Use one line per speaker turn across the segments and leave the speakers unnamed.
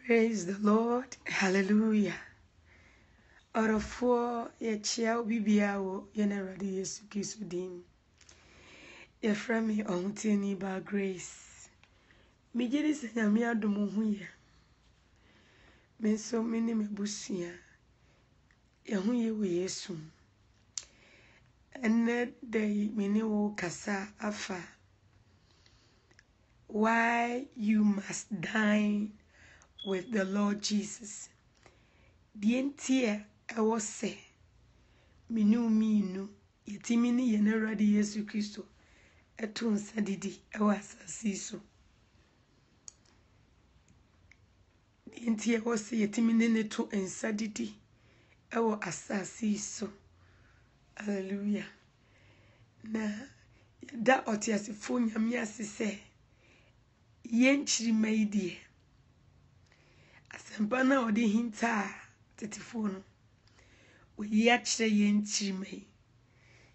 Praise the Lord. Hallelujah. Orofo ye chia bibia wo ye na rade Yesu Kristo dim. Ye frame ohutini by grace. Me gidi se nyame adom hu ye. Me so mini me busua. Ye hu ye wo Yesu. Enne day mini wo kasa afa. Why you must dine with the Lord Jesus. The entire I was say, minu, yetimini yeneradi Yesu Kristo, etun sadidi, I was asiso. The entire was say, yetimini neto and sadidi, I was asasiso. Hallelujah. Na, da otiasifo nyamiasi se, yenchiri maidie. Asempana odi hinta tetifono. We actually yenchiri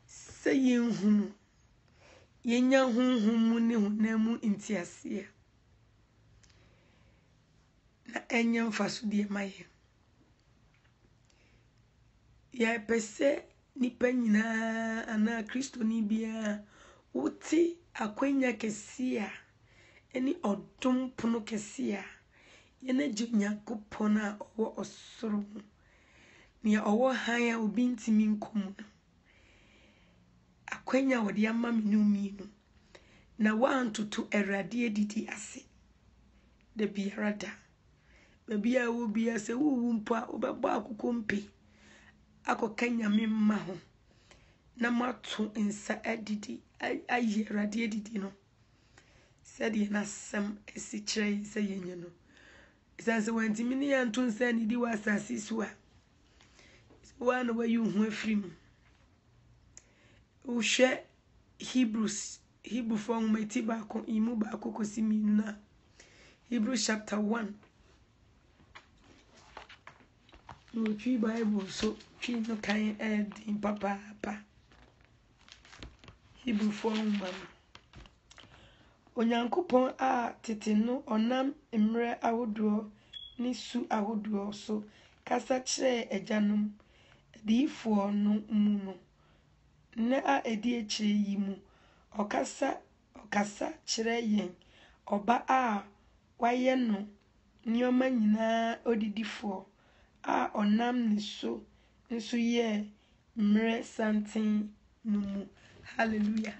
se yenhunu. Yenya hunhumu ni hunemu intiasia. Na enya mfasu diye maye. Ya pese nipa nyina ana Kristo ni bia uti akwenya kesia eni odom pono kesia yena Nyankopon a owo osoro ne owo han a obi ntimi nkom akwenya wode ama menuminu na wantutu erade didi ase de biarada babia wo bia se wo mpo a obebo akokompe akokanya memma ho na mato nsa adidi aye erade didi no said na sam esi kire se yenye no isanse wantimi ne yanto nsa ni di wasasi so a one way you hu afrim wo hwe Hebrew form meti ba ko imu ba ko kosimi na Hebrew chapter 1 no twi Bible so twi no kan din papa Hebrew form man Onyankopon a tete no onam emre ahodo ni su ahodo so kasa kire agyanom diifo no mu no na a edi akire yi mu okasa kire yen oba a waye no nyoma nyina odidifo a onam ni so nso ye mre santen no mu hallelujah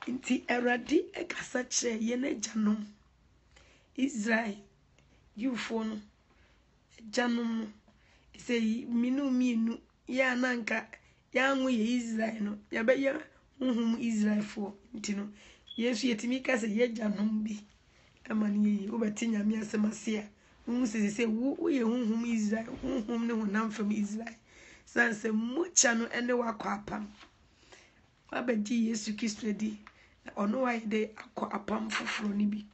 inti eradi ekasa kire ye na agyanom Israel yufo no agyanom say minu ya nanka ya nwu ye Israel no ya be ya hunhum Israel fo ntino Yesu yetimi ka se ye gyanom bi amani ye obeti nyame asemase a hu se wo ye hunhum Israel hunhum ne honam fam Israel sanse mucha no ene wakọ apam abedi Yesu Kristo di ono wa de akọ apam foforo ni bi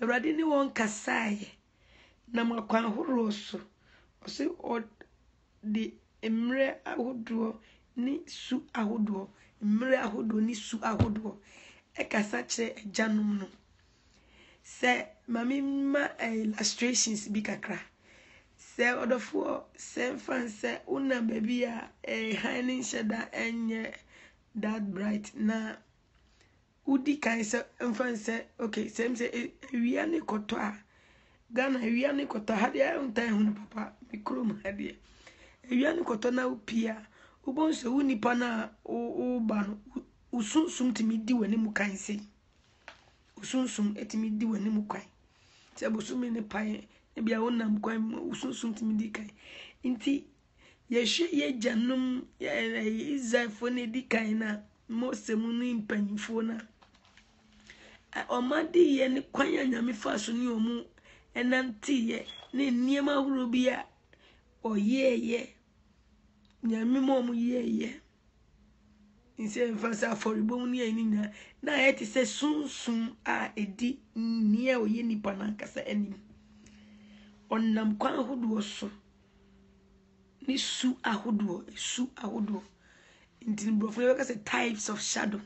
Awurade ni won kasaye na makwan horo so osi de emre ahodo ni su ahodo emre ahodo ni su ahodo ekasa kire agyanom no se mami ma illustrations bi kakra se odofo se fanse una baby a hiding shada enye that bright na udi kan se fanse okay same say ewia ni koto a Ghana ewia ni koto ha dia untan hu papa mikrom ha dia ewia ni koto na upia ubonse unipa na ba no usunsum timi di wani mu kan sei usunsum etimi di wani mu kan se bosumi ni pan e bia wonam kwan usunsum timi di kan nti ye hwe ye gyanum Israelfo ne di kan na Mose mu ni mpanyifo na omadi ye ni kwan ya nyame fa so ni omu enanti ye ne niema huro bia oyeye nyame mo yeye inse mfansa foribom ni eninya na yeti se sunsun a edi nie oye nipa na nkasa anim onnam kwan ahodo so ni su ahodo intin brofo we kase types of shadow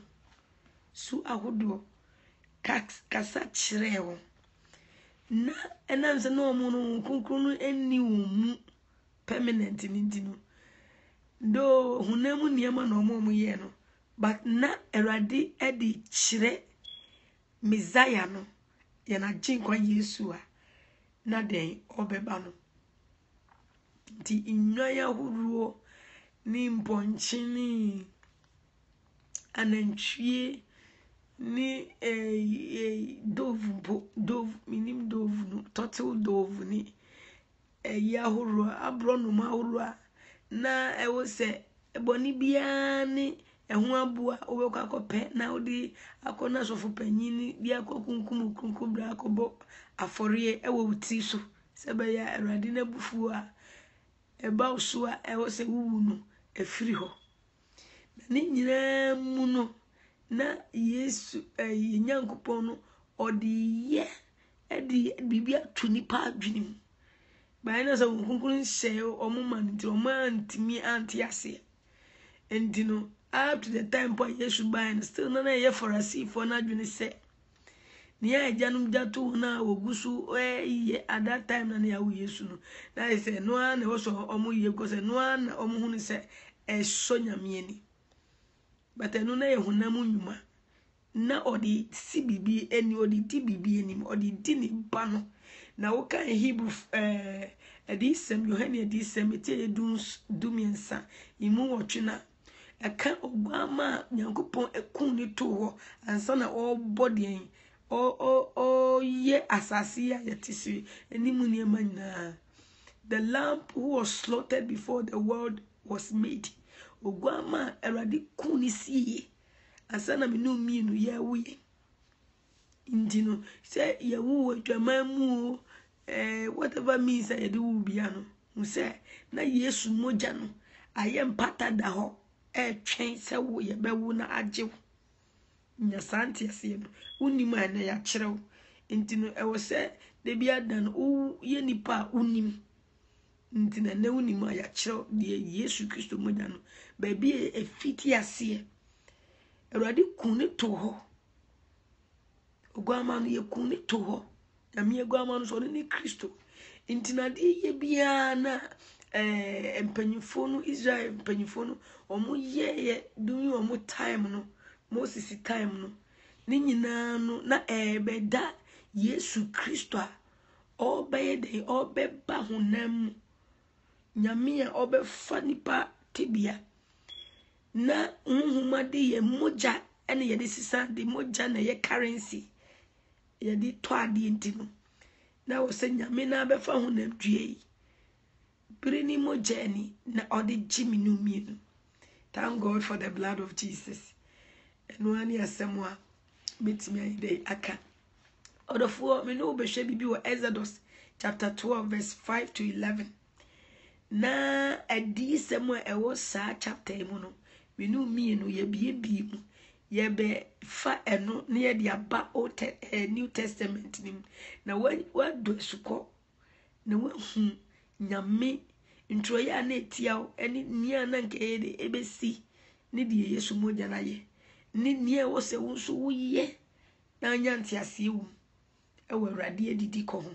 su ahodo kasa chire wo na enam se no mu no kunkunu eni mu permanent ni dinu do hunamu niema no mu ye no but na erade edi chire Messiah no ye na jinkwa Yesu a na den obeba no ti inwaya huruo ni mbonchini anantwie ni dove minim dove no turtle dove ni yahuru abrono mahuru na ewo se eboni bia ni ehu abua obekọ akọpe na odi akọna sofo panyini bia akọkunkum bra akọbo afọrie ewo uti so sebe ya erade na bufu a eba oso a ewo se wuwu no efiri ho na ni nyina mu no na Yesu Nyankopon no odi ye edi bibia tu nipa adwenim ba na so kunkun hye omuma nti omantimi antiase endino up to the time point Yesu ban still na ye Pharisee for na adwene se ni ya janum jatu na ogusu ye at that time na ya wo Yesu no na say no na wo so omo ye because no na omo hu ni se so nyame ani but enu na ye hunamu nyuma na odi si bibi eni odi di bibi eni odi di ni ba no na wo kan Hebrew edisem Yohane edisem ete dumiensa imu wotwena aka ogwama Nyankopon ekun ni to ho ansa na obodien ye asasi ya yetisi enimu ni emanyina the lamb who was slaughtered before the world was made ogwama erade kun ni sie ansa na menu mienu ya wuye indino say ya wu adwamamu whatever means I do bia no mu say na Yesu moja no ayem pata da ho twen se wo ye bewu na agyew nya santi ase no unim ana ya kyerɛw intino ewo se de bia dan u ye nipa unim intina na unim ya kyerɛw de Yesu Kristo moja no ba bi efiti ase erade kun ne to ho ogwama no ye kun ne to ho na me ogwama no so ni Kristo intina de ye bia na empanyifo no Israel empanyifo no omo ye dun omo time no Moses time no ni nyina no na ebeda Yesu Kristo a obeye de obeba honam nyame a obefa nipa tebia na nhuma de ye moja ene ye de sisa de moja na ye currency ye de to ade ntino na wo se nyame na abefa honam due Brini mojeni na odi jimi no mienu. Thank God for the blood of Jesus. And one year somewhere meet me day aka. Odofo me no be bibi wo Exodus chapter 12 verse 5 to 11. Na adi somewhere e wo sa chapter mu no. Me no mienu ye bi mu. Ye be fa eno na ye de aba New Testament nim. Na wa do suko na wa hu nyame ntroya na etiaw eni nia na nke de ebesi ne de Yesu moja na ye ni nia wo se wo so wo ye na anya ntiase wu e wo Awurade adidi ko ho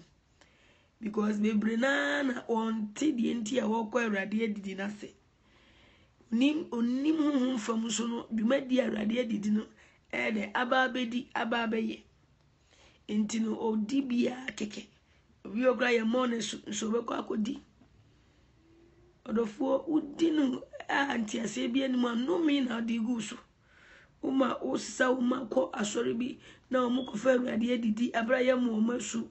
because bebre na on ti de nti a wo ko Awurade adidi na se onim hu fam so no dwuma di Awurade adidi no e de aba abeye enti no odi bia keke obi okra ye mo ne so be ko akodi odofo udinu antiase bia ni mu no mi na di guso uma osisa uma ko asori bi na omo ko fa Awurade adidi abraya mu omasu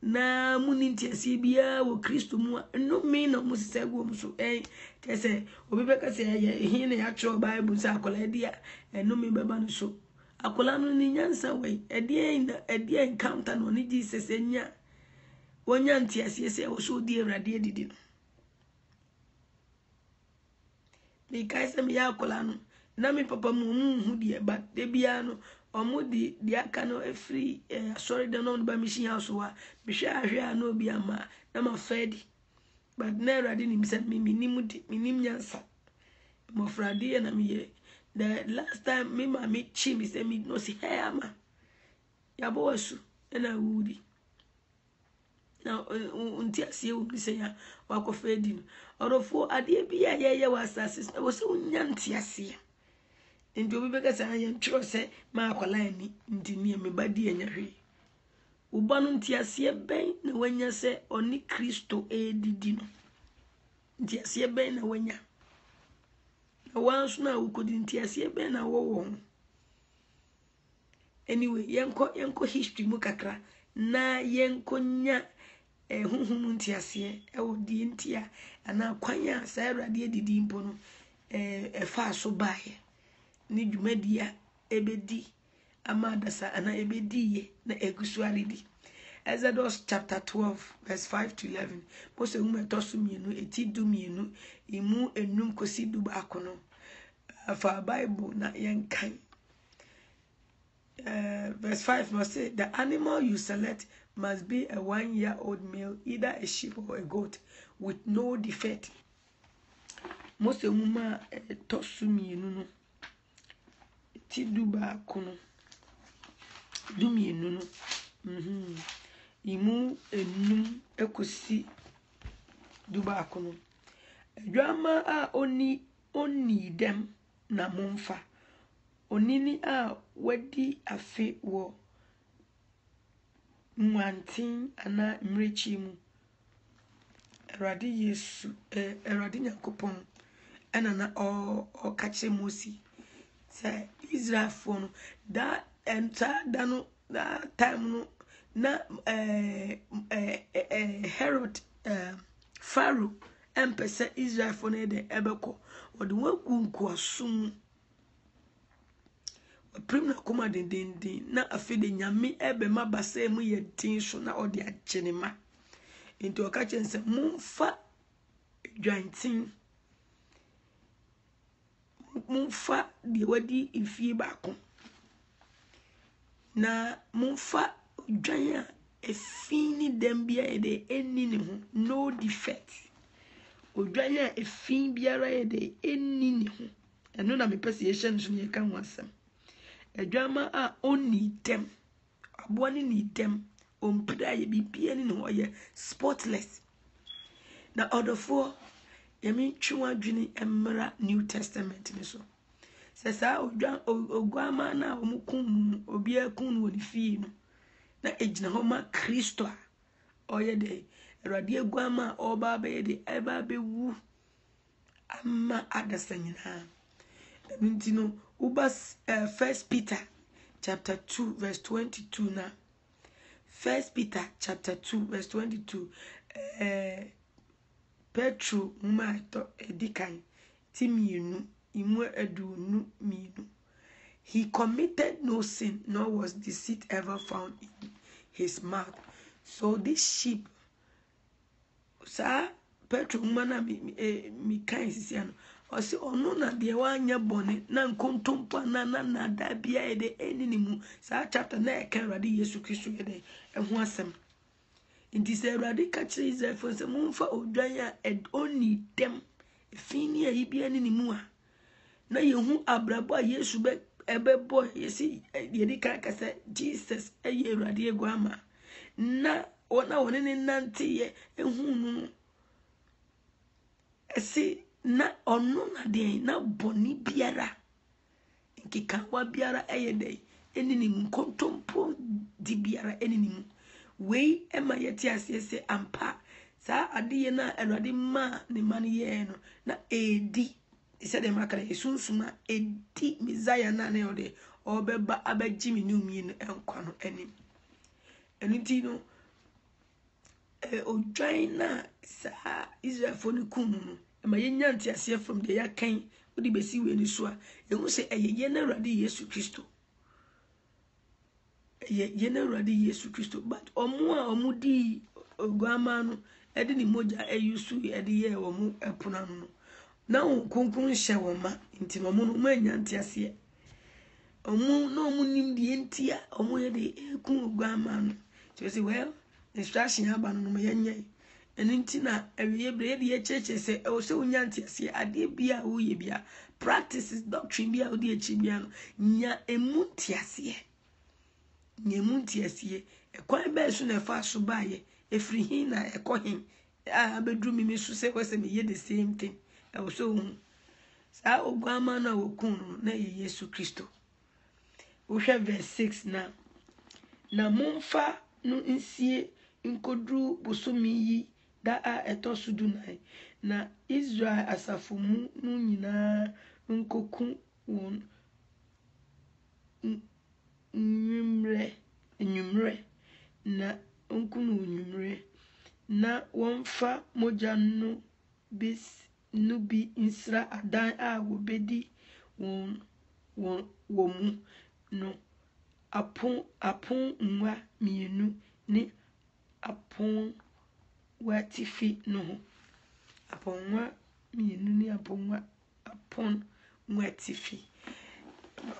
na muni ntiase bia wo Kristo mu no mi na omo sisa gu omo so tese obi be ka se ye hin na ya tro Bible sa akola dia no mi beba no so akola no ni nyansa we edi encounter no ni Jesus enya wonya ntiase se wo so di Awurade adidi no mi kaise mi ya akola no na mi papa mu hu die ba de bia no omo di aka no free sorry the no ba mission house wa mi hwe ahwe na obi ama na ma fedi but na Awurade ni mi se mi nim nyansa mo frade na mi ye the last time me ma me chi mi se mi no si hey ama ya bo wasu na wudi na unti asie wo se ya wakofa edi no orofo ade bia ye wasase na wo se unya nti asie nti obi beka se anya ntro se ma akwala ani nti ne me badi anya hwe uba no nti asie ben na wanya se oni Kristo edidi no nti asie ben na wanya na wanso na ukodi nti asie ben na wo anyway yenko history mu kakra na yenko nya huhum nti asie wo die nti a ana kwanya sa Awurade edidi mpo no fa so bae ni dwumadia ebedi amadasa ana ebedi ye na egusuaridi. Exodus chapter 12 verse 5 to 11. Mose hume tosu mienu eti du mienu imu enum kosi du baako no fa Bible na yenkan. Verse 5 must say the animal you select must be a 1-year-old male, either a sheep or a goat with no defect. Mose hume tosu mienu no eti du baako no du mienu no imu enum ekosi duba akono adwama a oni dem na momfa onini a wadi afe wo nwantin ana mrechi mu Awurade Yesu Awurade Nyankopon ana na o kache Mose say Israel for no that enter dano that time no na Herod Pharaoh empese Israel for ne de ebeko ode wagu nkoasum prim na koma den na afede nyame ebe mabasa mu ye tin so na ode agenema enti okache nse mumfa dwantin mumfa de wadi ifie baako na mumfa dwan efini dembia ede eni ne ho no defect odwan a efin biara ede eni ne ho eno na mepese ye hye nso ne ka ho asem adwama a oni dem abo ne ni dem ompira ye bibia ni ne ho ye spotless na odofo yemi twa dwini emra New Testament ni so sesa odwan ogwama na omukun obi akun woni fie no na ejina ho ma Kristo a oye de Awurade agwama oba be de eba be wu amma adasanyina nti no uba 1 Peter chapter 2 verse 22 na 1 Peter chapter 2 verse 22 Petro ma to edikan timienu imu edunu mienu. He committed no sin, nor was deceit ever found in his mouth. So this sheep, sa Petro mana mi kan sisiano. Osi ono na de wanya bone na nkontompa na da bia e de eninimu. Sa chapter na e kan Awurade Yesu Kristo e de ho asem. Inti se Awurade ka kire Israel fo se mumfa odwan a oni dem fini a yibia eninimu a na yehu abrabo a Yesu be ebe boy yesi yedi kan kasa Jesus eye Awurade egwama na wona woni ne nante ye ehunu esi na ono na de na boni biara nkika wa biara eye de eninimu kontompo di biara eninimu wei ema yeti asiese ampa sa adiye na Awurade ma ne mane ye no na edi said the makara esunsuma edi Messiah na ne ode obeba abagimi ni umie no enkwa no anim eniti no odwan na sa Israel for ne kum no ma yenya ntiase from the yakan odi besi we ni so a ehu se eyeye na Awurade Yesu Kristo ye na Awurade Yesu Kristo but omo a omo di oguama no edi ni moja eyusu edi ye omo epuna no na kunkun hye wo ma nti no mo no manya ntiase omu no mu nim die ntia omu ye de ekun oguama no so say well instruction aba no me yenye eni nti na awie bre de ye cheche se o se unya ntiase ade bia wo ye bia practices doctrine bia wo de echi bia no nya emu ntiase nya emu ntiase e kwan ba su na fa so ba ye efiri hin na ekohin abedru mi so se wese me ye the same thing e wo so hu sa oguama na wokun na ye Yesu Kristo wo hwe verse 6 na momfa no nsie nkodru bosomi yi da a etosudu na Israel asafomu no nyina nkoku won nyumre na nkunu nyumre na wonfa moja no bi insra adan a wobedi won mu no apon nwa mienu ni apon watifi no apon nwa mienu ni apon watifi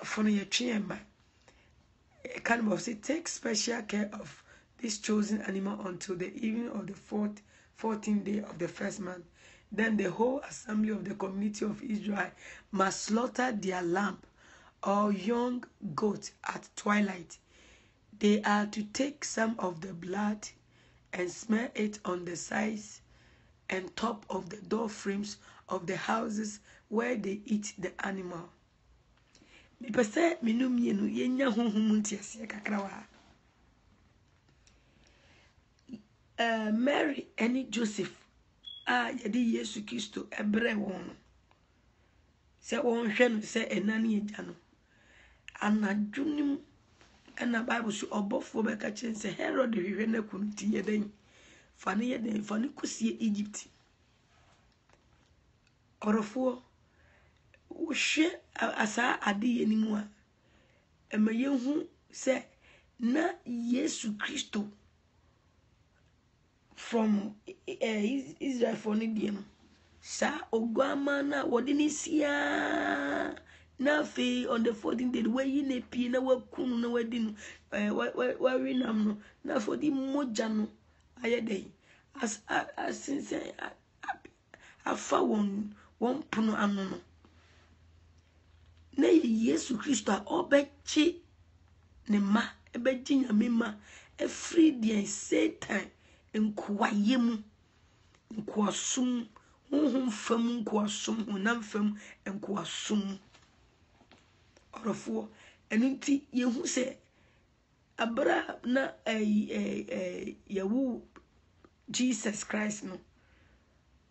for your chemba. Kind of say take special care of this chosen animal until the evening of the 14th day of the first month. Then the whole assembly of the community of Israel must slaughter their lamb or young goat at twilight. They are to take some of the blood and smear it on the sides and top of the door frames of the houses where they eat the animal. Mi pese minu mienu yenya honhom ntiase kakrawa. Mary and Joseph yedi Yesu Kristo ebre won. Se won hwe no se enani eja no. Anadwunim na Bible so obofo be ka chen se Herod hwehwe na kunti yeden. Fane yeden fane kusie Egypt. Orofo wohwe asa ade yenimu a emayehu se na Yesu Kristo from Israel for Nidian sa ogwama na wodini sia na fe on the 14th day we yine pie na wakunu na wadinu wawinam no na for di moja no ayedei as since afa won puno anu no na Yesu Kristo a obechi ne ma ebeji nyame ma every day Satan nkwayemu nkwasum honhom fam nkwasum honam fam nkwasum orofo enunti yehu se abra na yawu Jesus Christ no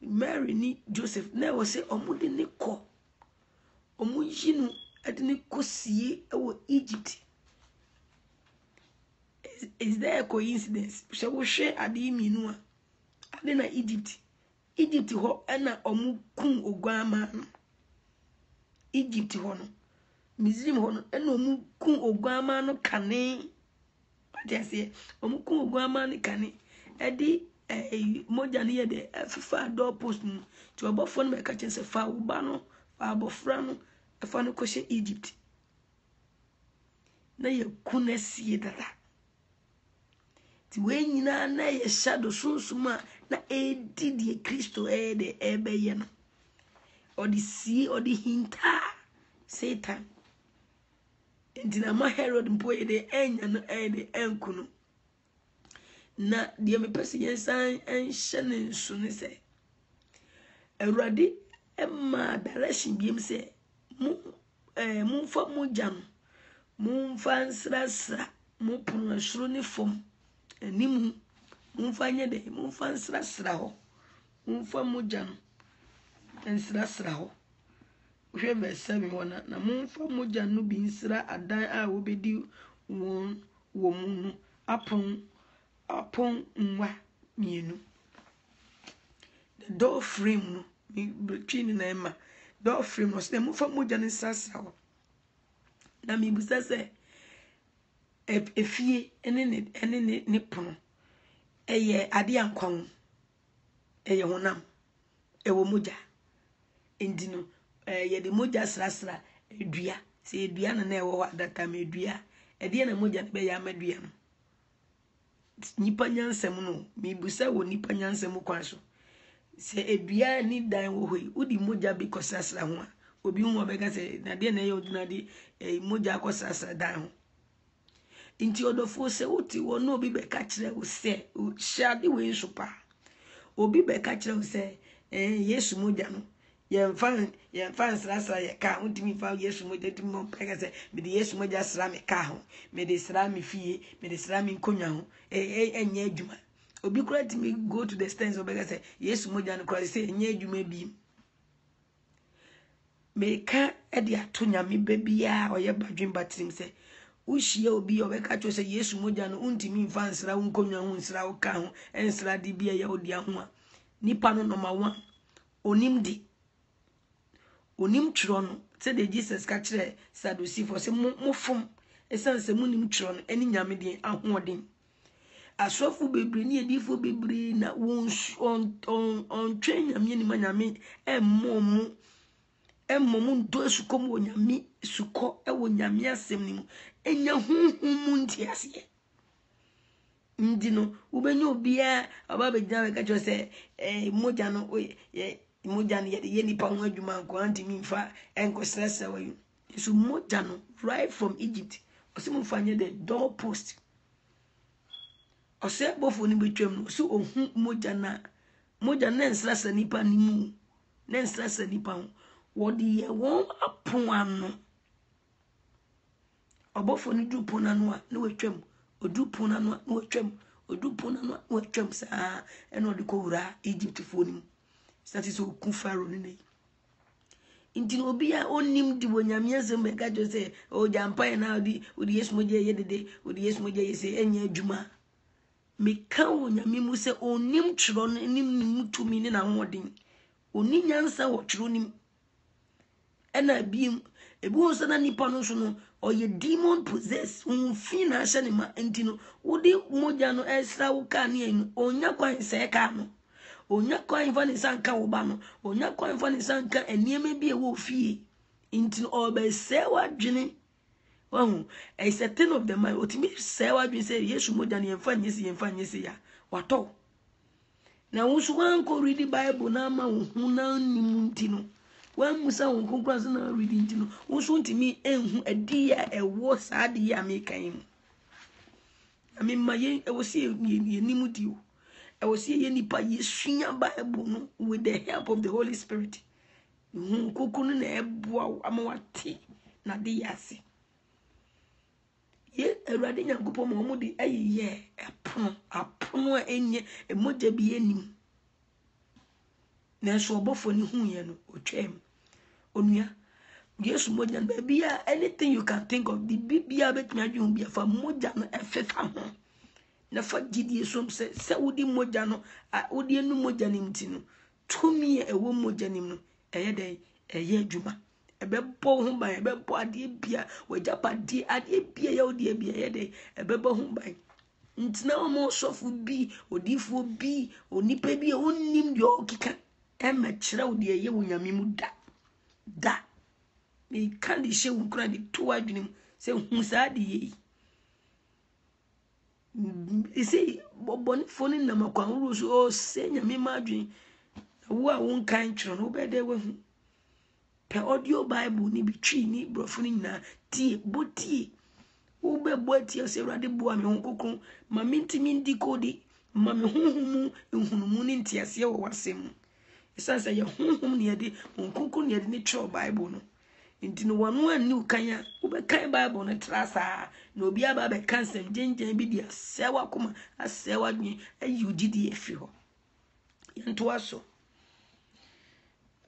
Mary ni Joseph na wo se omude ne ko omuyinu adini kosie ewo Egypt. Is there a coincidence? So we share adi minua adi na Egypt ho na omukun ogwama no Egypt ho no Misrim ho no na omukun ogwama no kane atiase omukun ogwama no kane edi moja ne ye de fifa door post mu ti obofo no me ka chense fa uba no fa abofra no fa no koshe Egypt na ye kunasie dada ti we nyina na ye shadow sunsuma na edi die Kristo de ebeye no odi hinta Satan entina ma Herod mpo ye de enya no de enkunu na die me pese yensan enhye ne nsu ne se Awurade emma direction biem se mumfa mujam mumfa nsrasra mupunu asuro ne fom animu mumfa nye de mumfa nsrasra ho mumfa mujam nsrasra ho hwe verse 7 wona na mumfa mujam no bi nsra adan a wobedi won wo mu no apon nwa mienu the door frame no between na ema door frame no se mumfa mujam nsrasra ho na mi busa se efie ene ne pono eye ade ankwan eye honam ewo moja endino ye de moja srasra edua se edua na ewo adata me edua ede na moja be ya madua no nipa nyansem no mi busa wo nipa nyansem kwan so se edua ni dan wo hoi udi moja bi kosasra ho obi hu obega se na de na ye odina de moja kosasra dan ho inti odofo se uti wono obi be ka kire wo se shade we nsopa obi be ka kire wo se Yesu moja no yemfa nsra ye ka untimi fa Yesu moja timi mo peka se me de Yesu moja sra me ka ho me de sra me fie me de sra me nkonwa ho enye adwuma obi kura timi go to the stance obeka se Yesu moja no kura se enye adwuma bi me ka e de ato nyame ba bia oye badwin batrim se ushie obi obeka cho se Yesu moja no untimi mfa nsra nkonwa ho nsra wo ka ho ensra di bia ya odi ho a nipa no number 1 onim tro no se de Jesus ka kire Sadducee for se mofom esanse munim tro no eni nyame de ahoden asofo bebre ni edifo bebre na won on twen nyame ni manyame emmomu ndo sukom wo nyame suko wo nyame asem ni mu enya hunhum ntiase ndino ubenya obia ababe gina ka cho se moja no moja no ye nipa ho adwuma ko anti mfa enko stress awayu so moja no right from Egypt osimu fanye the door post ose bofo ni betwem no so ohun moja na nsrasa nipa ni mu na nsrasa nipa ho wodi ye won apon ano obofo ni du pon ano a na wetwem odu pon ano na wetwem odu pon ano na wetwem sa eno de ko wura Egypt fo ni that is oku Pharaoh ni inti no bia onim di wonyame asem be ka jo se o jampa na odi Yesu moja ye dede odi Yesu moja ye se enya adwuma me ka wonyame mu se onim twro no nim nim tumi ni na hoden oni nyansa wo twro nim ena biem ebu so na nipa no so no oye demon possess unfi na hye ne ma inti no wodi moja no esra wo ka ne en onya kwan se ka no onya kwan fa ni sanka wo ba no onya kwan fa ni sanka enieme bi e wo fie inti obe se wadwene wahu a certain of the mind otimi se wadwene se Yesu moja ne yemfa nyesi ya wato na wusu wan ko read the Bible na ma hu na nim nti no wan musa won konkura so na read nti no wusu ntimi enhu adi ya ewo saade ya mekan ami maye ewo si nim di o I will see any pa yesua Bible no with the help of the Holy Spirit. Kokunu na eboa amawati na de yase. Ye Awurade Nyankopon mo de ayeye apono enye emoja bi enim. Na so obofo ni hu ye no otwem. Onua Yesu moja na bia anything you can think of the bibia betumi adwun bia fa moja no efefa ho. Na fa gidie som se wodi moja no wodi enu moja nim ti no tumi ewo moja nim no eye den eye adwuma ebebo ho ban ebebo ade bia wajapa ade bia ya wodi bia eye den ebebo ho ban ntina omo sofu bi odifo bi onipa bi onnim de okika emekire wodi eye wonyame mu da me kan di she wunkura di to adwunim se hu sa de yi isi boboni foni na makwa rusu o senya me madwin wo a won kan twro no be de we hu pe audio Bible ni bitwi ni brofo ni na tie boti wo be boti o se Awurade bua me honkokon ma mintimi ndi kodi ma me honhum enhunumu ni ntiase wo wasem isansa ye honhum ne yede honkokon ne yede ni twro Bible no nti no wanu ani ukanya wo be kan Bible no trasa na obi aba be kansem gengen bi dia sewa kuma asewa dwen ayugidi efi ho yento aso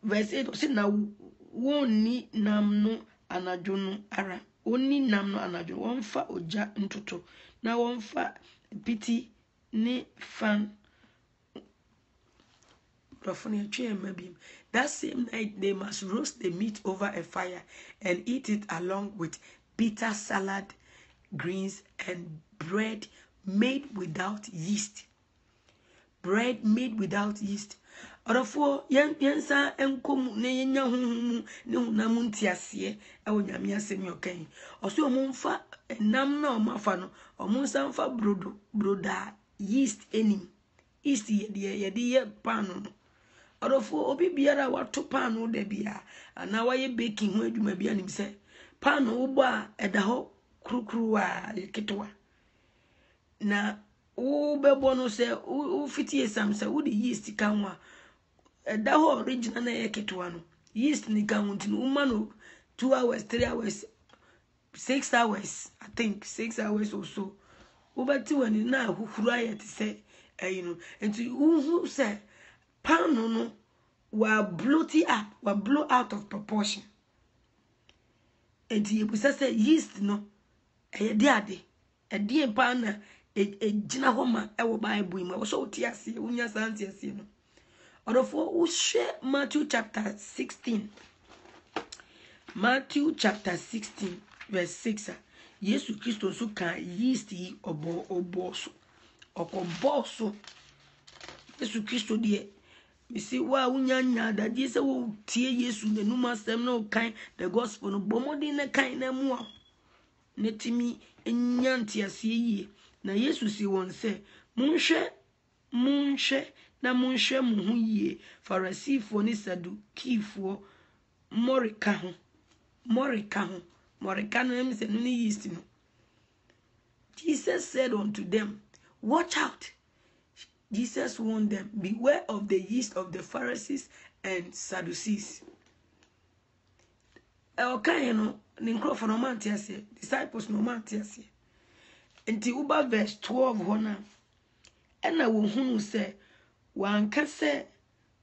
verse 8 say na wonni nam no anadwo no ara onni nam no anadwo wonfa oja ntoto na wonfa piti ne fan that same night they must roast the meat over a fire and eat it along with bitter salad, greens, and bread made without yeast. Bread made without yeast. Orofo yensa enkom ne yenya honhom ne honam ntiase e wo nyame asemi okan oso omfa enam na omafa no omunsa mfa broda yeast enim yeast ye pan no orofo obi biara wato pan no da bia ana waye baking ho adwuma bia nim se pan no wo a eda ho krukru a ketwa na wo bebo no se wo fiti esam se wo de yeast ka ho a da ho original na ye ketwa no yeast ni ka ho ntino uma no 2 hours 3 hours 6 hours, I think 6 hours or so. Over to when na huhura to say, and to who say, pan no, were bloated up, were blow out of proportion. And he was say, yeast no, a dear pan, a gina homa, I will buy a boom, I was so tears, unya santias, Or for who share Matthew chapter 16. Matthew chapter 16. Verse 6. Yesu Christo so kan yeast yi oboso. Okoboso. Yesu Christo de me say wa unyanya da de say wo tie Yesu ne numa sem na kan the gospel no bomodi na kan na mu a. Netimi enyanti ase yi. Na Yesu si won say munhwe na munhwe mu hu yi. Farisifo ni Sadukifo morika ho. Yeast. Jesus said unto them, watch out. Jesus warned them, beware of the yeast of the Pharisees and Sadducees. Okay, for no man disciples no man until uba verse 12 hona. And I will who say, one can say,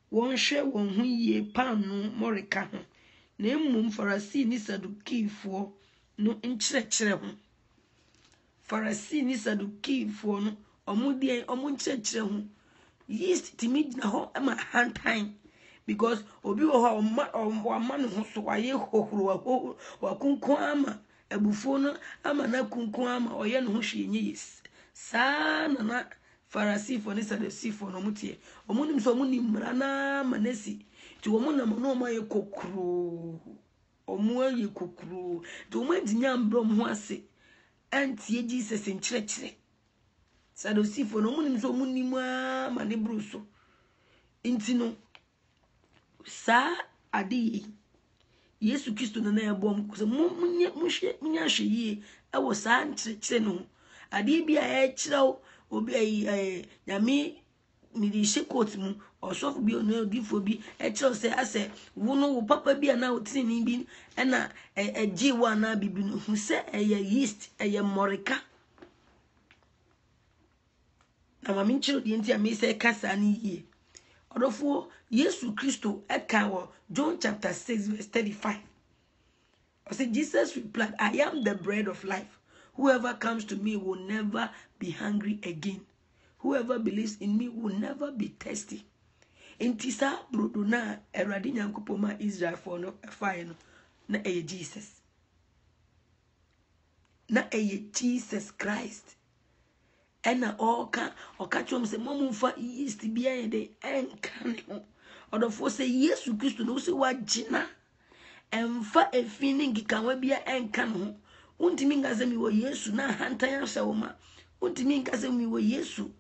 one share one who ye pan no morika. Na mmom Pharisee ni Sadukifo no nkyerɛkyerɛ ho. Pharisee ni Sadukifo no ɔmo nkyerɛkyerɛ ho. Yeast timi gyina hɔ ama hantan because obi wɔ hɔ ɔma no ho so wayɛ hohoro wakunko ama abufo no ama na kunko ama ɔyɛ no ho hwɛ nye yes. Saa na Pharisee fo ni Sadukifo no mutie. Ɔmo nim so ɔmo nim mra na manasi. Ti womo na no ma ye kokro omo ye kokro ti womo dinya mbrom ho ase antie Jesus nkyerɛkyerɛ Sadusifo no mo nim so mo nim ma ne bruso nti no sa ade Yesu Kristo na na ebom ko se mo hwe yie e wo sa nkyerɛkyerɛ no ade bi a kyerɛw obi nyame mi di shekot mu osofu bi onu odifo bi kyerɛw se ase wo no wo papa bi ana otini bi na agi wo ana bibi no hu se yeast morika na mama nkyerɛ di nti a me se kasa ni yie odofo Yesu Kristo eka wo John chapter 6 verse 35. I said Jesus replied, I am the bread of life. Whoever comes to me will never be hungry again. Whoever believes in me will never be thirsty. Intisa brodo na Eradi Nyankopɔn ma Israel for no fire no na eye Jesus. Na eye Jesus Christ. Ena oka chom se momumfa yeast bia ye de enka ne ho. Odofo se Yesu Kristo no se wagina. Emfa efini ngikawa bia enka ne ho. Untimi ngaze mi wo Yesu na hantan ahye wo ma. Untimi ngaze mi wo Yesu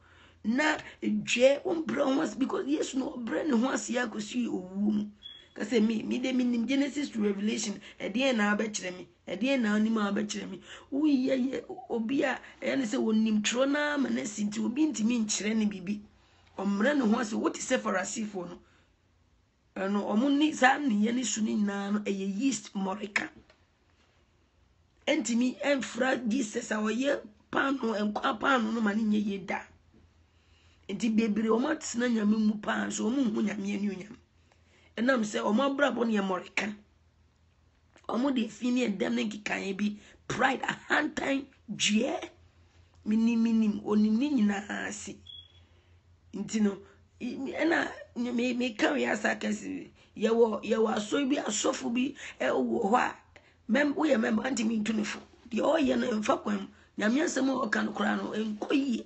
na dwe umbra once because Yesu no bra ne ho ase akosi owu kase me de minim Genesis to Revelation e na abekire me e na onim abekire me uye obi a ene se wonim tro na manasi nti obi ntimi nkire ne bibi omra ne ho ase what is Pharisee no no omuni sa ne ye ne su ni na no yeast morika entimi enfra Jesus a oye pano enkwa pano no mane nye yeda enti bebre o matsena nyame mu pa so o mu hu nyame anuonyam enam se o mabrabo ne morika o mu de fini endem ne kikan bi pride a hantan due minim onim ni nyina ase enti no ena me kan ya sakasi yewo aso bi asofo bi wo ho a wo ye member anti mi tunifo de o ye no mfa kwam nyame asem o kan kora no enkoyi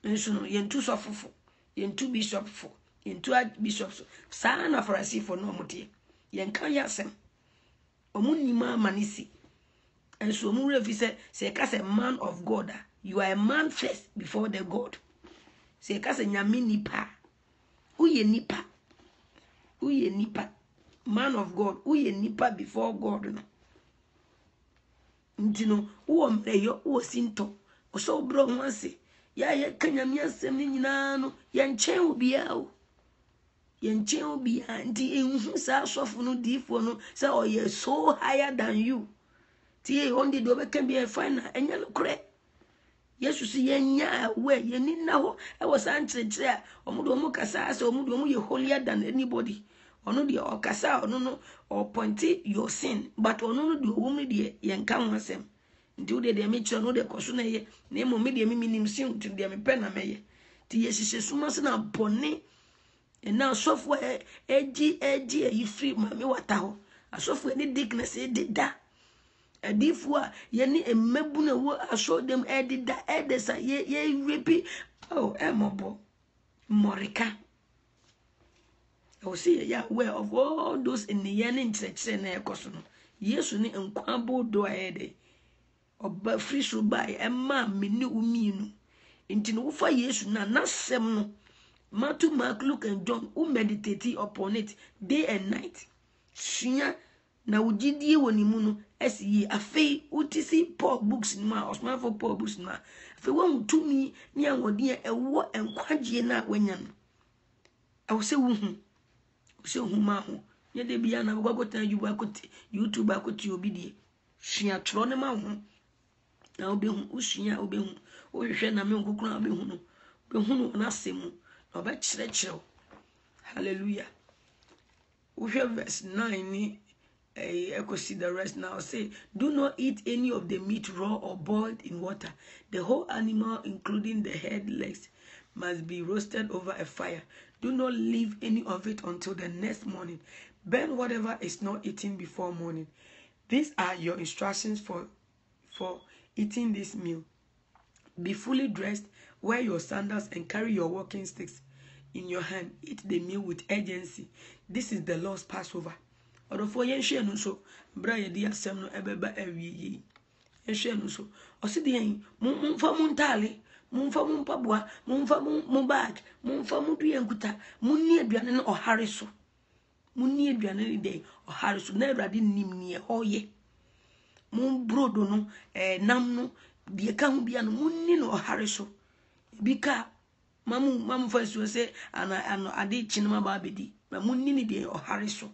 enso no yentu sofofo yentu bishopfo yentu bishops saa na Pharisee fo no motie yenkan ya asem omunima manisi enso mu refi se ka se man of God you are a man first before the God se ka se nyame nipa uye nipa man of God uye nipa before God no ntino wo mreyo wo sinto o so bro ho ase ya ye kanyame asem ni nyina no ye nchen obia o ye nchen obia ndi enhu sa asofo no difo no say oh ye so higher than you ti on di do be can be fine enya lokre yesu si ye nya we ye ni na ho e wo san kire omudo mu kasa ase omudo mu ye holier than anybody ono de okasa ono no or point your sin but ono no de wo mu de ye nka ho asem ndi wo de me kire no de koso na ye na emo me de me minim sin ti de me pe na meye ti ye hihye suma se na bone na asofo eji e free ma me wata ho asofo ni dickness e dida adifo a ye ni emmebu na wo aso dem e dida e desa ye repi oh emobo morika o see ya aware of all those in the year in church na ekoso no yesu ni nkwa bodo aede oba free so by emma meni uminu nti no fa yesu na nasem no Matthew, Mark, Luke, and John who meditate upon it day and night. Shia na ujidie wonimuno ye afei utisi Paul books nima osman for Paul books nima afei won tumi ni awode ewo enkwagye na wanya no awose wuhu ma ho ye de bia na bogota YouTube akoti obidie shia tro ne ma ho na obehu ushia obehu o hwehwe na me nkukuru obehu no na semu oba chire hallelujah we have verse 9 ni see the rest now say do not eat any of the meat raw or boiled in water. The whole animal including the head, legs must be roasted over a fire. Do not leave any of it until the next morning. Burn whatever is not eaten before morning. These are your instructions for eating this meal. Be fully dressed, wear your sandals and carry your walking sticks in your hand. Eat the meal with urgency. This is the Lord's Passover. Odofo yenhwe no so bra ye di asem no ebeba awiyi yenhwe no so osidi yen mumfa muntale mumfa mumpaboa mumfa mu bag mumfa mudu yankuta munni aduane no ohare so munni aduane ni de ohare so na awrade nim ne hoye mun brodo no nam no de ka hu bia no munni no ohare so bika mamu fa so se ana ade chinema ba bedi ma munni ni de ohare so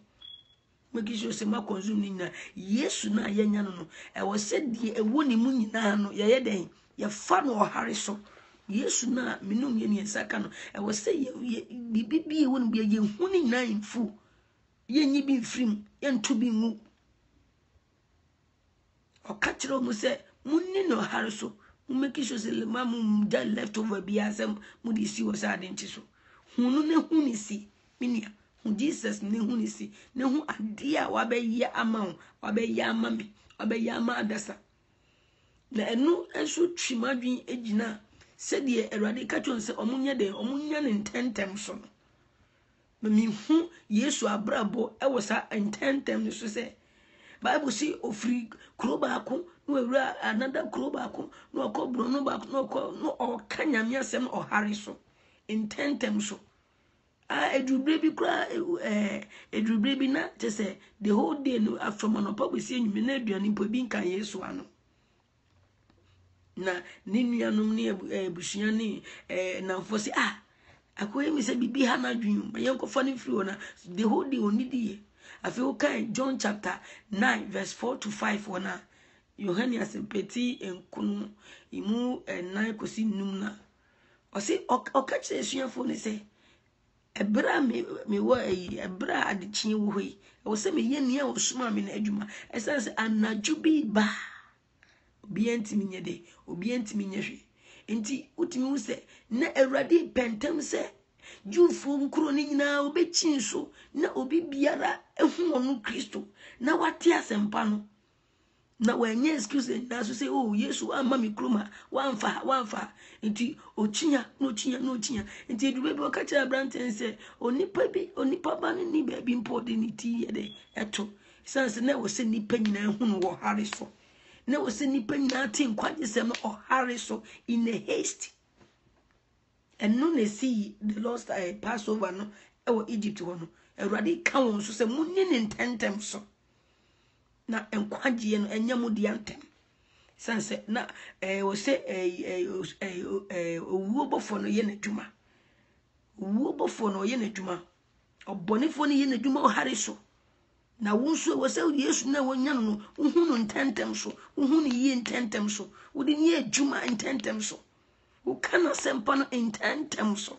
make sure say ma consume ni na yesu na yenya no e wo se die ewo ni mu nyina no ye den ye fa no ohare so yesu na minum ye ni saka no e wo se bibi ewo no bia ye hu ni nyina infu ye nyi bi frim ye ntu bi ngu o ka kire mu se munni no ohare so mu make sure say ma mu da left over bia sem mu di si wo sa de nti so hunu ne hu ni si minia Jesus ne hu ni si ne hu ade a wabeya ama wabeya ama me wabeya ama adasa na enu enso twimadwen egina se de Awurade ka twon se omunya ne ntentem so no me hu Yesu abrabo e wo sa ntentem so se Bible si ofri kuro baako no awura another kuro baako no okobro no baako no okanyame asem ohare so ntentem so edrubre bi kra edrubre bi na te say the whole day no after manopa we see nyime na aduane mpo bi nkan Yesu ano na ni nuanom ni ebusua ni na mfo se akoye mi se bibi ha na dwun ma yenkofa ni free ona the whole day onidi afi o kan John chapter 9 verse 4 to 5 ona Yohanias peti enkunu imu 9 kosi num na o se okache esuafo ni se ebra me wo ebra adechie wo hoi wo se me ye nia wo suma me na adwuma esense anadwo bi ba obi antimi nye de obi antimi nye hwe enti utimi wo se na Awurade pentem se Jufo nkuro ni nyina obechi so na obi biara ehu onu Kristo na wate asempa no na wenye excuse na so say oh Yesu amma mi kroma wanfa enti ochinya enti edube bi okacha Abraham say onipa ba ni ba bi mpode ni ti yede eto sense na wo se nipa nyina ehu no wo hare so na wo se nipa nyina ti nkwaje sem no ohare so in a haste and no na see the lost Passover no e wo Egypt ho no Awurade ka won so se munni ne ntentem so na enkwaje no enya mu di antem sense na o se owu obofo no ye n'adwuma owu obofo no ye n'adwuma obonefo no ye n'adwuma o hare so na wo nso wo se Yesu na wonya no uhu no ntentem so uhu no ye ntentem so wo de ni adwuma ntentem so wo kana sempa no ntentem so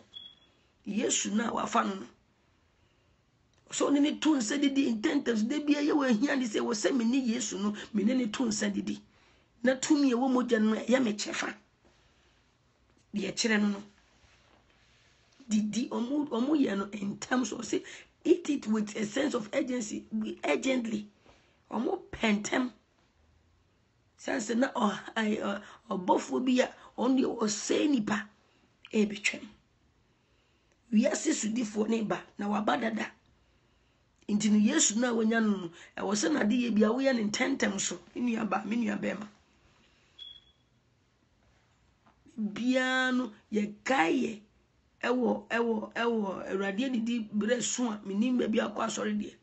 Yesu na wafa no so ni tu nsa didi ntentem de bia ye wa hia ni se wo se me ni Yesu no me ni tu nsa didi na tumi e wo mogya no ya me chefa de kire no didi omu ye no in terms of say eat it with a sense of urgency, urgently. Omo pentem. Sense na obofobia only o say nipa e betwem. We are sisudifo neighbor na wabadada. Inti no Yesu na wonya no e wo se na de ye bia wo ye ntentem so. Inuaba me nuabema. Biano ye gaye ewo Awurade didi bresu a menim ba bia kwa sori de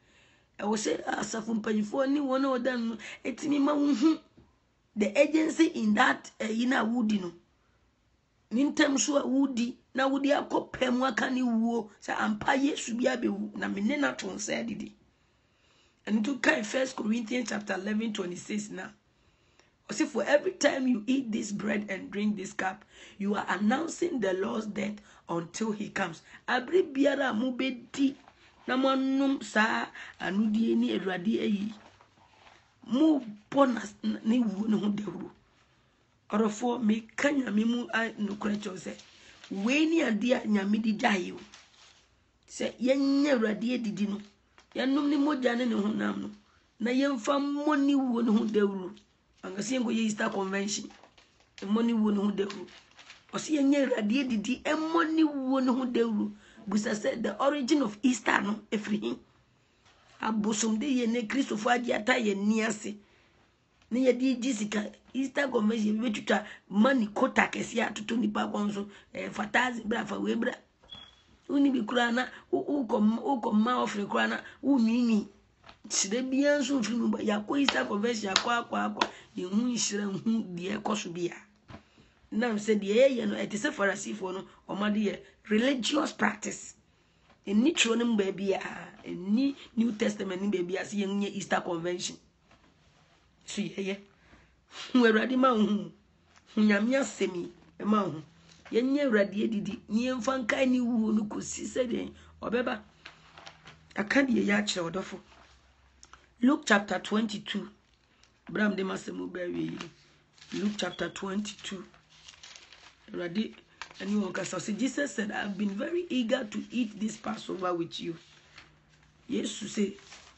ewo se asafo mpanyifo ni wona odan no etimi ma hu the agency in that yina wudi no nintem so a wudi na wudi akopam aka ni wuo sa ampa Yesu bia bewu na menne na ton sa didi and to kai 1 Corinthians chapter 11:26 now. See, for every time you eat this bread and drink this cup, you are announcing the Lord's death until he comes. Abri biara mubedi na manum sa anudie ni Awurade ayi. Mu bonus ni wu ne ho dehuru. Orofo me kanya me mu no krecho se. We ni ade a nyame di gyae o. Se yenye Awurade didi no. Yanum ni mogya ne honam no. Na yemfa moni wu ne ho dehuru. Angasi ngo ye Easter convention money wo no deru osi yenye Awurade didi money wo no deru busa said the origin of Easter no efrihin abosom de ye ne Christopher agiata ye niase ne ye di jisika Easter convention be betutwa money kota kesi atoto nipa konso fatazi bra fa we bra uni bi kura na ukom ofre kura na unwinwi sire bia nso mfiri mu ya ko Easter convention akwa ye hu nhire hu de ekoso bia na se de ye no etise Pharisee fo no omade ye religious practice eni tro no mba bia eni New Testament ni bia se ye nye Easter convention so ye hu Awurade ma hu nyame asemi ma hu ye nye Awurade didi ni emfa nkai ni wu no kosi se de obeba aka de ye akire odofo Luke chapter 22. Bram de masemu bawi. Luke chapter 22. Ready? Anyone can say Jesus said, I've been very eager to eat this Passover with you. Yes, to say,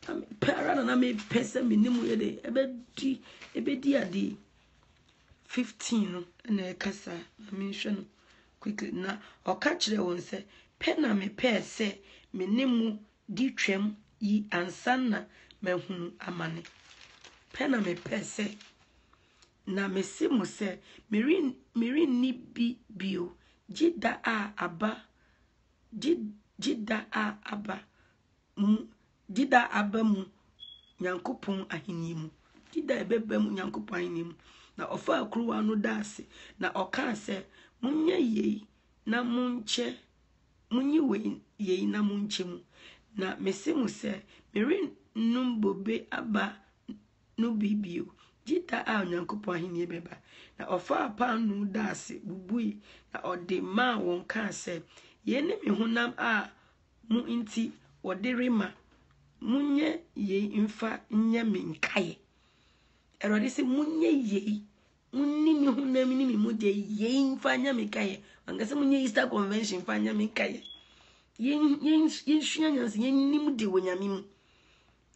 I'm parent and I may person minimum ebedi adi 15 and kasa mention quickly na or catch the one say pena me pair say minimum di twem yi ansana mehunu amane pena me pese na mesimu se mirin ni bio jida a aba jida a aba jida abamu nyankopon ahini mu jida ebebam nyankopon ahini mu na ofa akruwa no dase na oka se munye yei na munche munyi we yei na munche mu na mesimu se mirin numbobe aba no bibio jita a nyankopon ahini beba na ofa pa nu dase bubui na ode ma won ka se ye ne me honam a mu nti ode rema munye ye mfa nya me nkaye erode se munye ye munni me honam ni me mode ye mfa nya me nkaye angase munye Easter convention mfa nya me nkaye ye hua nyanse ye nim de wonyame mu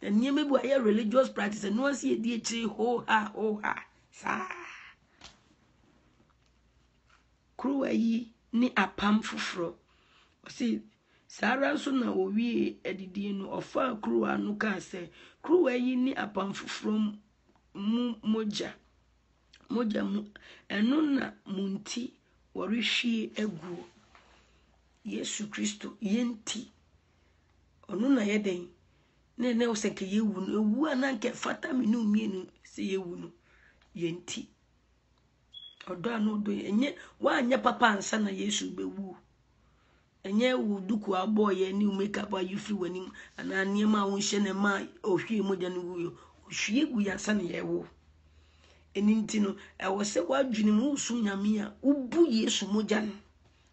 and ye mebu aye religious practice and no see di echi ho ha sa kruwa yi ni apam fufuro o see sara so na owie edidi no ofa kruwa no ka se kruwa yi ni apam fufuro mu moja mu eno na munti worihwie aguo Yesu Kristo yenti onu na yeden ne o se ke yewu no ewu ananke fata me no mienu se yewu no yenti odo anu do enye wa anya papa ansa na Yesu bewu enye wu duku abo ye ni makeup a you free wanim ana niema wo hye na ma ohwie moja no wuyo ohwie gu ya ansa na ye wo eninti no ewo se wadwene mu su nyame a ubu Yesu moja no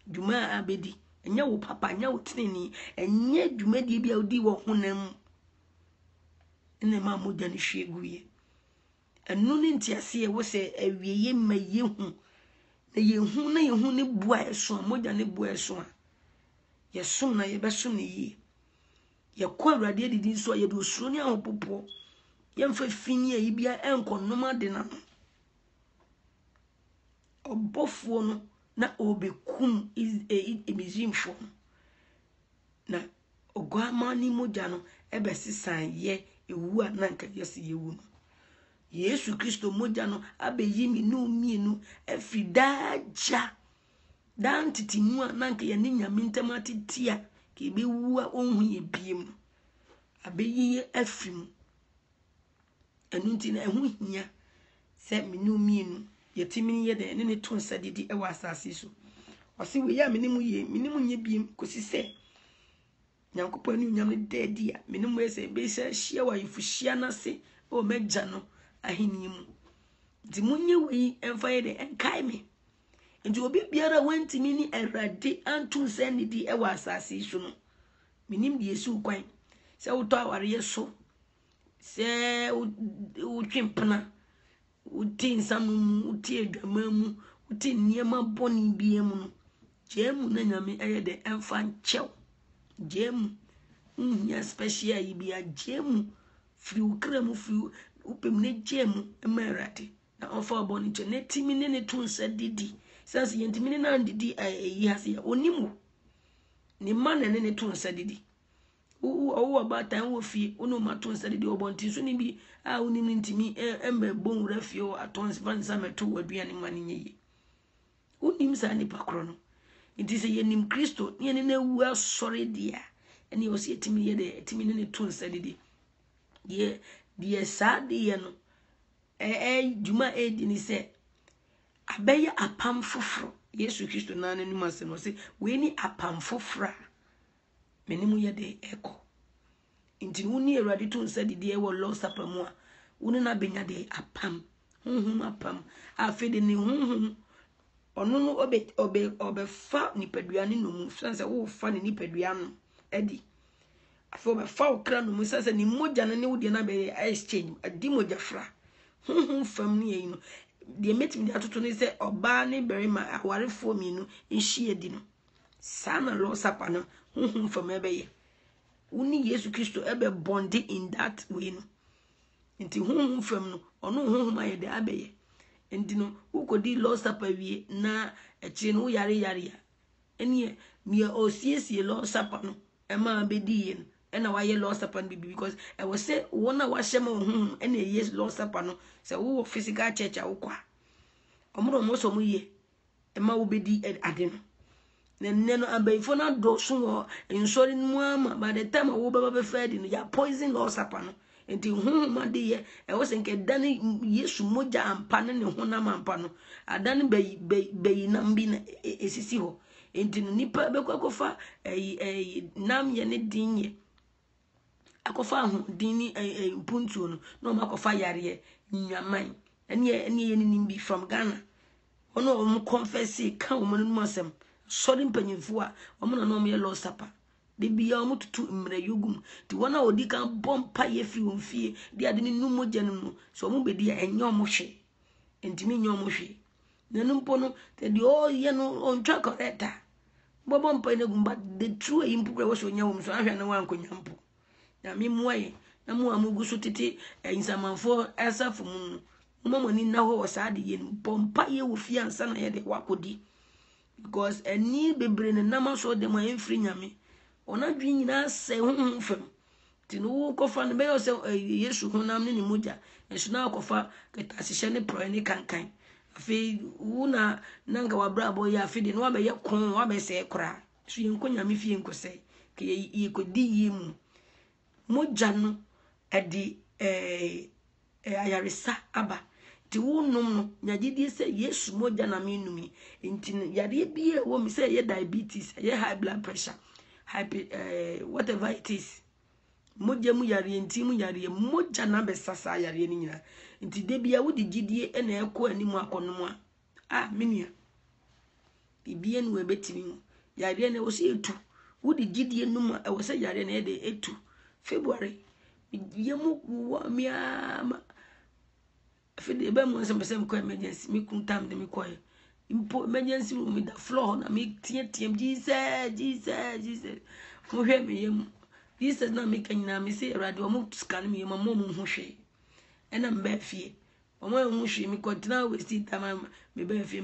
dwuma abedi enye wo papa nya wo tinini enye dwuma die bia odi wo honam ene ma moja no hwie gu ye enu ni ntiase ye wo se awieye ma yehu na yehu ne bua eso moja ne bua eso yesum na yebesum ne yi ye kwa awrade adidi nso ye do suro ni ahopopo ye mfa fini ayi bia enkonoma de na obofuo no na obekum emizimfo na ogwama ni moja no ebesisan ye ewu a na nka yesi yewu no Yesu Kristo moja no abeyi mi no mienu efidaja dan titinu a na nka ye ne nyame ntamati tia ke bewu a onhu ye biem abeyi afim enu nti na ehu hia se mi no mienu yetimini ye de ne to nsa didi e wa asase so osi we ya minimu nye biem kosi se nyankopɔ ni nyame de dia minimu ese be se hia wa yifuhia na se o meja no ahini mu di munye we emfa ye de enkai me nti obi biara wantimi ni Awurade antu nsa nidi e wa asase so no minim de esi ukwan se wotɔ aware ye so se utwempena uti nsamu uti edwamamu uti niema boni biemu no jemu na nyame eye de emfa nchew jemu nya special yibia jemu free ukramu free upem ne jemu emerate na ofa boni che ne timi ne tunsa didi sanse yentimi ne na didi yi hase onimu ni man ne tunsa didi wo abatan wo fie ono matonsa didi obonti so ni bi a onim ntimi embe bonwura fie o atons fansa meto waduane mane nyi onim sa ni pakro no nti se yenim Kristo ne ne na wu asore dia ene o se etimi ye de etimi ne tonsa didi die sa de no juma edi ni se abeye apam foforo Yesu Kristo na ne nim asem no se we ni apam foforo menimu ye de eko nti woni Awurade to nsa didi e wo lo sapamu a woni na benya de apam honhom apam afede ni honhom ono no obe fa nipaduane no mu sanse wo fa ni nipadua no edi afo be fa okra no mu sanse ni moja na ne wodi na be exchange adi moja fra honhom fam ni yi no de metim de atoto ni se oba ne berima awarefo mi no nhie di no sana lo sapa no honhom fam ebeye uni Yesu Kristo ebe bondi in that way no nti honhom fam no ono honhom ayede abeye nti no ukodi lo sapa wie na echi no yare ya eni mi osiesie lo sapa no ema bedi yen ena waye lo sapa no bibi because e was say wona wa hyema honhom ena yes lo sapa no se wo physical church awokwa omro mo so mo ye ema wo bedi ade no nene no abaifo na do so wo ensori mu ama by the time wo baba be fed no ya poison lo sapa no enti honhom ade ye e wo se nke dane Yesu moja ampa ne honam ampa no adane bayi nam bi na esisi ho enti no nipa be kwakofa nam ye ne dinye akofa ho dini puntu no no makofa yare nyaman ene ye ni bi from Ghana ono o confess ka o mo no asem sorry mpanyimfo a o mo na no me lo sapa de bia o mututu mre yogum ti wona odi kan bompa ye fi onfie de ade ni numo gye no so mo bedi enye o mo hwe entimi nye o mo hwe nanu mpo no te de o ye no on twa correcta bobo mpa ne gumba the true impure wo so nya wo so ahwe na wankonya mpo na me muaye na mu amugu so tete insamanfo asafo mu mama ni na ho saade ye pompa ye wo fi ansa na ye de wakodi because any bebre ne na so de ma enfri nyame ona dwi nyina se honhom fam ti no kofa ne be yo se Yesu honam ne moja enso na kofa ketasihye ne pro ne kankan afi una nanga wa brabo ya afi de no be ye kon wa be se kora so ye nko nyame fie nko se ke ye kodi ye mu moja no edi ayaresa aba ti wonum no nyagidi se Yesu moja na me numi nti yare bia wo mi se ye diabetes ye high blood pressure whatever it is moja mu yare nti mu yare moja na be sasa yare ni nyina nti de bia wo di gidie e na ekọ animu akonom a menia bibie no ebetimi mu yare na wo se etu wo di gidie num e wo se yare na e de etu February yemu wo miama fede be mo nsem ko emergency mi kun tam de mi ko impo emergency room mi da floor na mi tiem Jesus mo hwe me yem Jesus na mi kanyina mi se radio mo scan mi yem mo mo hwe e na mba fie mo mo hwe mi continue we sit time me ba fie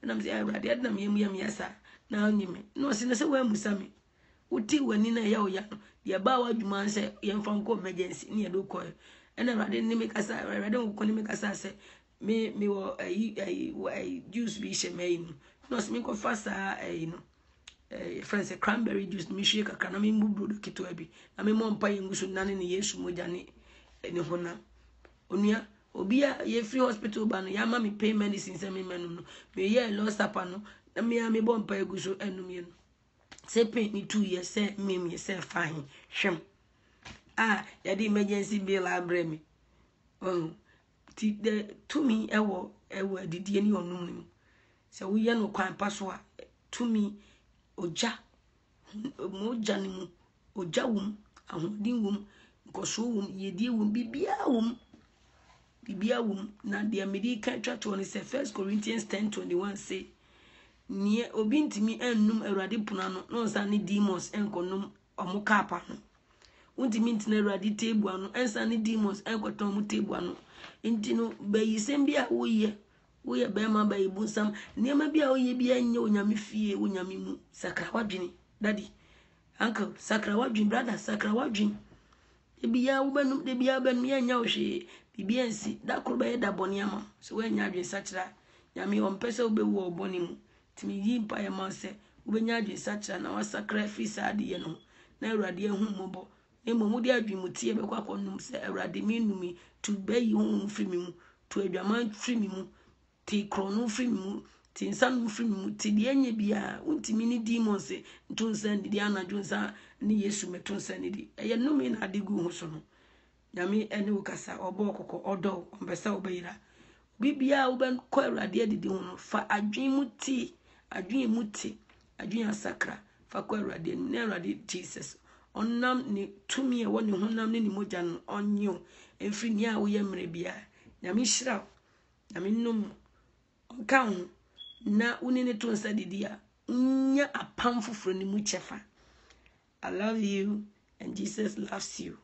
na mi se radio na mi yem yasa na onyime no se ne se wa musa mi uti wani na ya oya no ye ba wa dwuma se ye mfa nko emergency ni ye do ko ena rade ni me kasa rade ko ni me kasa se me wo juice bi she me no no se me ko fasa no friends cranberry juice mi hwe kakra na me mbubu do kito abi na me mo mpa ye ngusu nane ne Yesu moja ne hona onua obia ye free hospital ba no ya ma me pay medicine se me menum no me ye lo sapa no na me bo mpa egusu enum ye no se pay me 2 years se me se fine hwem ya di emergency bill abre me ti de to me ewo didie ni onum nim se wo ye no kwan paso a to me oja moja ni mu oja wum ahodin wum nkoso wum yedie wum bibia wum na de American church on say 1 Corinthians 10:21 say nie obi ntimi ennum Awurade puna no nsa ne demons enkonum omukapa no untimi ntina Awurade tebu anu ensa ne demons enkoton mu tebu anu ntino bayi sembia woye be ma bayi bunsam niema bia woye bia nye onyame fie onyame mu sakra wadwene daddy uncle sakra wadwene brother sakra wadwene ebia wo banum de bia banum ya nya ohwe bibia nsi da kro be da boni ama so we nya adwen sakra nyame ompese obewu oboni mu timi yi mpa ya ma se ubenya adwen sakra na wa sacrifice ade ye no na Awurade ehu mobo emo mu de adwen mu tie be kwa konum se Awurade mi numi to be yi hu free mi mu to adwaman free mi mu ti krono free mi mu ti nsan free mi mu ti de anya bia untimi ni demons ntunsa ndi anadwo nsa ni Yesu metonsa ni di eye numi na adigu hu so no nyame ene ukasa obo okoko odo ompesa obeira bibia wo ben ko Awurade adidi hu no fa adwen mu ti adwen asakra fa ko Awurade ni Awurade Jesus onnam ni tumi e woni honam ni moja no onyo enfri ni a wo ye mre bia nyame hira nyame num onka hu na uni ne tonsa didi a nya apam foforo ni mu chefa. I love you and Jesus loves you.